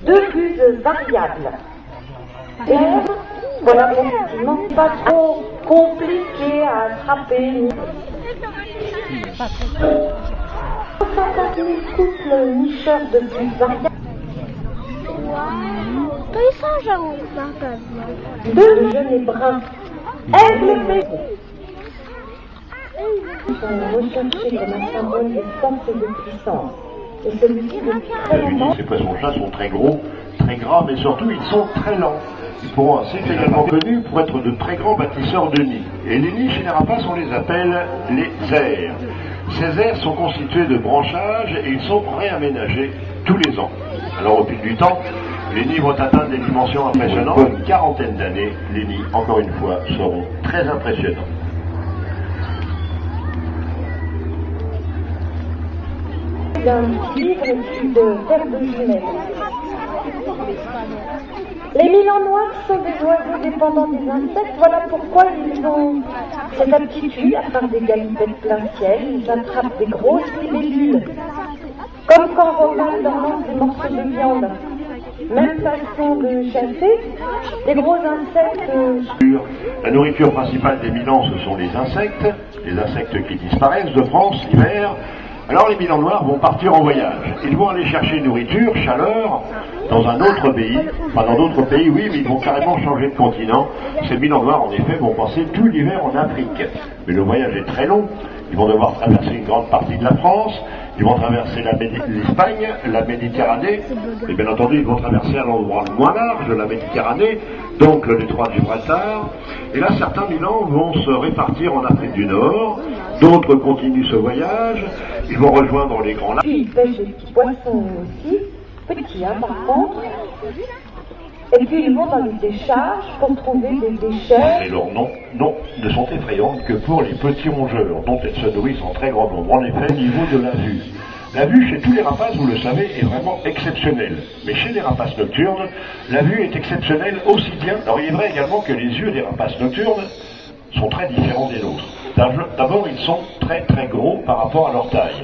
deux buses variables. Et voilà, effectivement, pas trop compliqué à attraper. 150 000 couples nicheurs de buses variables. Deux genêts bruns, aigle bébé, sont recherchés comme un symbole de force et de puissance. Et celui-ci, depuis très longtemps. Ces poissons-chats sont très gros, très gras, mais surtout ils sont très lents. Ils pourront ainsi être également connus pour être de très grands bâtisseurs de nids. Et les nids chez les rapaces, on les appelle les aires. Ces aires sont constituées de branchages et ils sont réaménagés tous les ans. Alors au fil du temps, les nids vont atteindre des dimensions impressionnantes. Pour une quarantaine d'années, les nids, encore une fois, seront très impressionnants. D'un livre issu de Terre de Genève. Les milans noirs sont des oiseaux dépendants des insectes, voilà pourquoi ils ont cette aptitude à faire des galipettes plein ciel, ils attrapent des grosses libellules. Comme quand Romain leur lance des morceaux de viande. Même façon de chasser, des gros insectes. La nourriture principale des milans, ce sont les insectes qui disparaissent de France l'hiver. Alors les milans noirs vont partir en voyage. Ils vont aller chercher nourriture, chaleur, dans un autre pays. Enfin dans d'autres pays, oui, mais ils vont carrément changer de continent. Ces milans noirs, en effet, vont passer tout l'hiver en Afrique. Mais le voyage est très long. Ils vont devoir traverser une grande partie de la France. Ils vont traverser l'Espagne, la Méditerranée, et bien entendu ils vont traverser un endroit moins large de la Méditerranée, donc le détroit de Gibraltar. Et là certains milans vont se répartir en Afrique du Nord, d'autres continuent ce voyage, ils vont rejoindre les grands lacs. Puis ils pêchent des petits poissons aussi, petits hein, par contre. Et puis ils vont dans les décharges pour trouver des déchets. Et leurs noms ne sont effrayants que pour les petits rongeurs, dont elles se nourrissent en très grand nombre. En effet, au niveau de la vue. La vue chez tous les rapaces, vous le savez, est vraiment exceptionnelle. Mais chez les rapaces nocturnes, la vue est exceptionnelle aussi bien. Alors il est vrai également que les yeux des rapaces nocturnes sont très différents des nôtres. D'abord, ils sont très très gros par rapport à leur taille.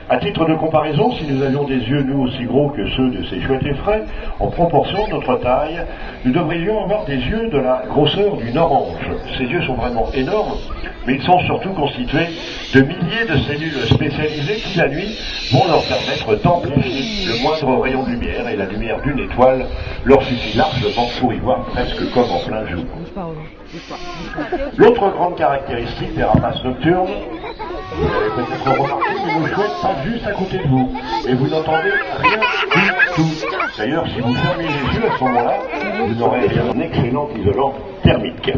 À titre de comparaison, si nous avions des yeux, nous, aussi gros que ceux de ces chouettes effraies, en proportion de notre taille, nous devrions avoir des yeux de la grosseur d'une orange. Ces yeux sont vraiment énormes, mais ils sont surtout constitués de milliers de cellules spécialisées qui, la nuit, vont leur permettre d'amplifier le moindre rayon de lumière, et la lumière d'une étoile leur suffit largement pour y voir presque comme en plein jour. L'autre grande caractéristique des rapaces nocturnes, vous avez peut-être remarqué que nos chouettes passent juste à côté de vous, et vous n'entendez rien du tout. D'ailleurs, si vous fermez les yeux à ce moment-là, vous n'aurez un excellent isolant thermique.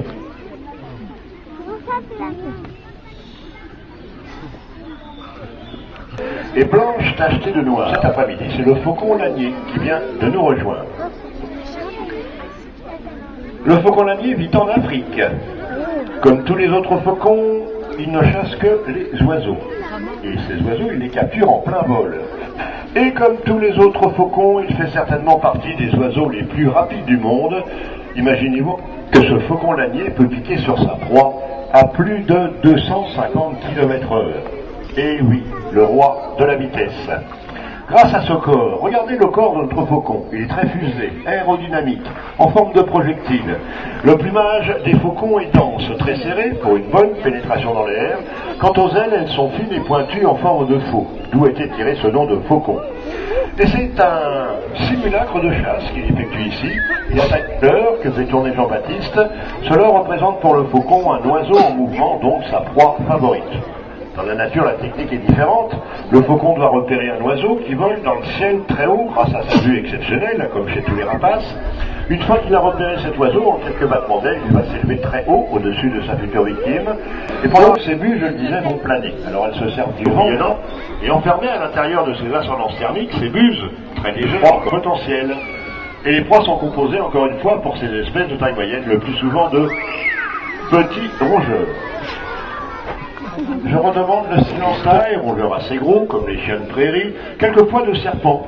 Et Blanche tachetée de noir, cet après-midi, c'est le faucon lanier qui vient de nous rejoindre. Le faucon lanier vit en Afrique. Comme tous les autres faucons, il ne chasse que les oiseaux. Et ces oiseaux, il les capture en plein vol. Et comme tous les autres faucons, il fait certainement partie des oiseaux les plus rapides du monde. Imaginez-vous que ce faucon lanier peut piquer sur sa proie à plus de 250 km/h. Et oui, le roi de la vitesse. Grâce à ce corps, regardez le corps de notre faucon, il est très fusé, aérodynamique, en forme de projectile. Le plumage des faucons est dense, très serré, pour une bonne pénétration dans l'air. Quant aux ailes, elles sont fines et pointues en forme de faux, d'où était tiré ce nom de faucon. Et c'est un simulacre de chasse qu'il effectue ici. Il y a cette fleur que fait tourner Jean-Baptiste. Cela représente pour le faucon un oiseau en mouvement, donc sa proie favorite. Dans la nature, la technique est différente. Le faucon doit repérer un oiseau qui vole dans le ciel très haut grâce à sa vue exceptionnelle, comme chez tous les rapaces. Une fois qu'il a repéré cet oiseau, en quelques battements d'ailes, il va s'élever très haut au-dessus de sa future victime. Et pendant que ces bues, je le disais, vont planer. Alors elles se servent du vent et enfermées à l'intérieur de ces ascendances thermiques, ces buses, très légères, potentielles. Et les proies sont composées, encore une fois, pour ces espèces de taille moyenne, le plus souvent de petits rongeurs. Je redemande le silence là, et rongeurs assez gros, comme les chiens de prairie, quelquefois de serpents.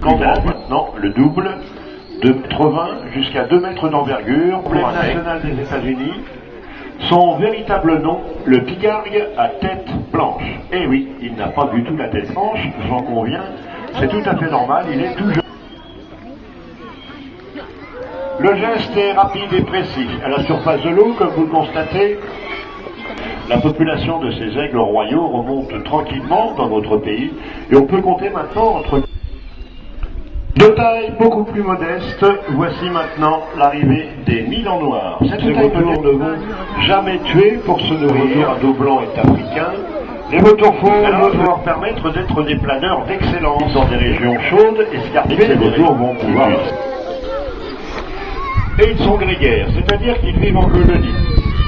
Quant à maintenant, le double, de 80 jusqu'à 2 mètres d'envergure, l'emblème national des États-Unis, son véritable nom, le pigargue à tête blanche. Eh oui, il n'a pas du tout la tête blanche, j'en conviens, c'est tout à fait normal, il est tout jeune. Le geste est rapide et précis. À la surface de l'eau, comme vous le constatez, la population de ces aigles royaux remonte tranquillement dans notre pays et on peut compter maintenant entre... De taille beaucoup plus modeste, voici maintenant l'arrivée des milans noirs. Ces vautours ne vont jamais tuer pour se nourrir. Un dos blanc est africain. Les vautours fauves vont leur permettre d'être des planeurs d'excellence dans des régions chaudes, escarpées. Ces vautours vont pouvoir... Et ils sont grégaires, c'est-à-dire qu'ils vivent en colonies.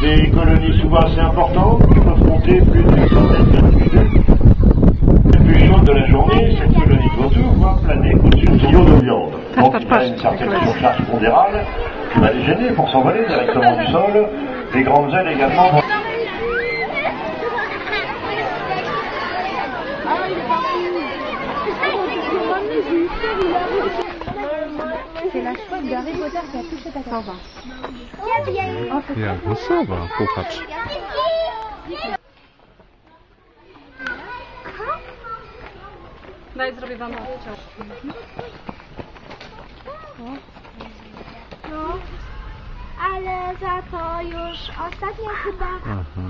Des colonies souvent assez importantes qui peuvent compter plus d'une centaine d'individus. La plus chaude de la journée, cette colonie de vautours va planer au-dessus de tuyaux de viande. Donc il a une certaine surcharge pondérale qui va les gêner pour s'envoler directement du sol. Les grandes ailes également vont... C'est la chouette de Harry Potter qui a touché ta tête. Jak wesoła, popatrz. Daj, zrobię wam odciąg. No, ale za to już ostatnio chyba... Aha.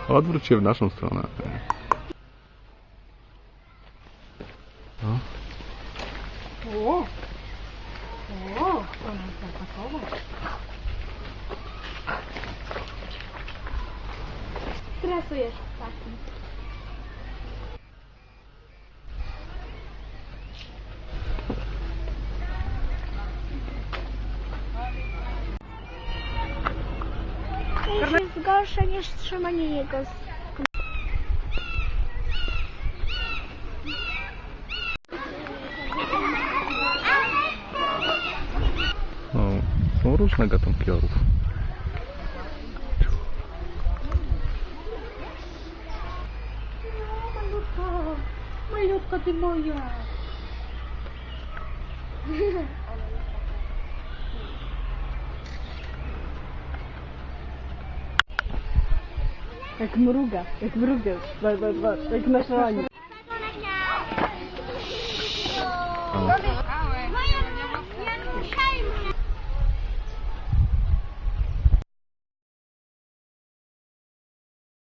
Odwróć się w naszą stronę. No. To nam zapakować. Stresujesz taki. To jest gorsze niż trzymanie jego z... No, są różne gatunki orłów. Malutka ty moja. Jak mruga, jak na szalanie. No.